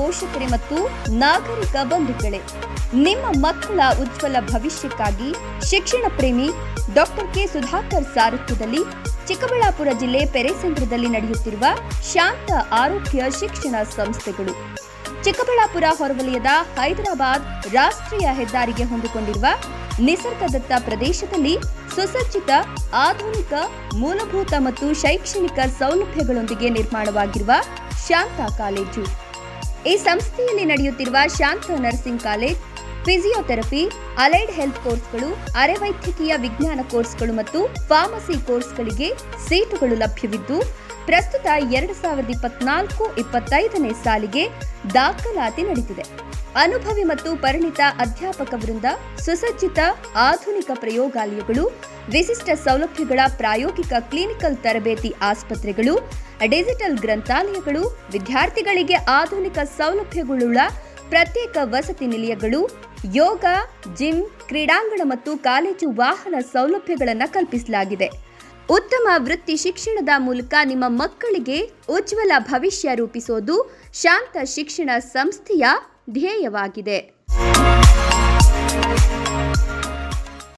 ಪೋಷಕರೇ ಮತ್ತು ನಾಗರಿಕ ಬಂಧುಗಳೇ, ನಿಮ್ಮ ಮಕ್ಕಳ ಉಜ್ವಲ ಭವಿಷ್ಯಕ್ಕಾಗಿ ಶಿಕ್ಷಣ ಪ್ರೇಮಿ ಡಾಕ್ಟರ್ ಕೆ ಸುಧಾಕರ್ ಸಾರಥ್ಯದಲ್ಲಿ ಚಿಕ್ಕಬಳ್ಳಾಪುರ ಜಿಲ್ಲೆ ಪೆರೇಸಂದ್ರದಲ್ಲಿ ನಡೆಯುತ್ತಿರುವ ಶಾಂತ ಆರೋಗ್ಯ ಶಿಕ್ಷಣ ಸಂಸ್ಥೆಗಳು ಚಿಕ್ಕಬಳ್ಳಾಪುರ ಹೊರವಲಯದ ಹೈದರಾಬಾದ್ ರಾಷ್ಟ್ರೀಯ ಹೆದ್ದಾರಿಗೆ ಹೊಂದಿಕೊಂಡಿರುವ ನಿಸರ್ಗದತ್ತ ಪ್ರದೇಶದಲ್ಲಿ ಸುಸಜ್ಜಿತ ಆಧುನಿಕ ಮೂಲಭೂತ ಮತ್ತು ಶೈಕ್ಷಣಿಕ ಸೌಲಭ್ಯಗಳೊಂದಿಗೆ ನಿರ್ಮಾಣವಾಗಿರುವ ಶಾಂತ ಕಾಲೇಜು. ಈ ಸಂಸ್ಥೆಯಲ್ಲಿ ನಡೆಯುತ್ತಿರುವ Shanta nursing college physiotherapy, allied health ಕೋರ್ಸ್ಗಳು, ಅರೆವೈದ್ಯಕೀಯ ವಿಜ್ಞಾನ ಕೋರ್ಸ್ಗಳು ಮತ್ತು ಫಾರ್ಮಸಿ ಕೋರ್ಸ್ಗಳಿಗೆ ಸೀಟುಗಳು ಲಭ್ಯವಿದ್ದು, ಪ್ರಸ್ತುತ 2024-25ನೇ ಸಾಲಿಗೆ ದಾಖಲಾತಿ ನಡೆದಿದೆ. ಅನುಭವಿ ಮತ್ತು ಪರಿಣಿತ ಅಧ್ಯಾಪಕ ವೃಂದ, ಸುಸಜ್ಜಿತ ಆಧುನಿಕ ಪ್ರಯೋಗಾಲಯಗಳು, ವಿಶಿಷ್ಟ ಸೌಲಭ್ಯಗಳ ಪ್ರಾಯೋಗಿಕ ಕ್ಲಿನಿಕಲ್ ತರಬೇತಿ ಆಸ್ಪತ್ರೆಗಳು, ಡಿಜಿಟಲ್ ಗ್ರಂಥಾಲಯಗಳು, ವಿದ್ಯಾರ್ಥಿಗಳಿಗೆ ಆಧುನಿಕ ಸೌಲಭ್ಯಗಳುಳ್ಳ ಪ್ರತ್ಯೇಕ ವಸತಿ ನಿಲಯಗಳು, ಯೋಗ, ಜಿಮ್, ಕ್ರೀಡಾಂಗಣ ಮತ್ತು ಕಾಲೇಜು ವಾಹನ ಸೌಲಭ್ಯಗಳನ್ನು ಕಲ್ಪಿಸಲಾಗಿದೆ. ಉತ್ತಮ ವೃತ್ತಿ ಶಿಕ್ಷಣದ ಮೂಲಕ ನಿಮ್ಮ ಮಕ್ಕಳಿಗೆ ಉಜ್ವಲ ಭವಿಷ್ಯ ರೂಪಿಸೋದು ಶಾಂತ ಶಿಕ್ಷಣ ಸಂಸ್ಥೆಯ ಧ್ಯೇಯವಾಗಿದೆ.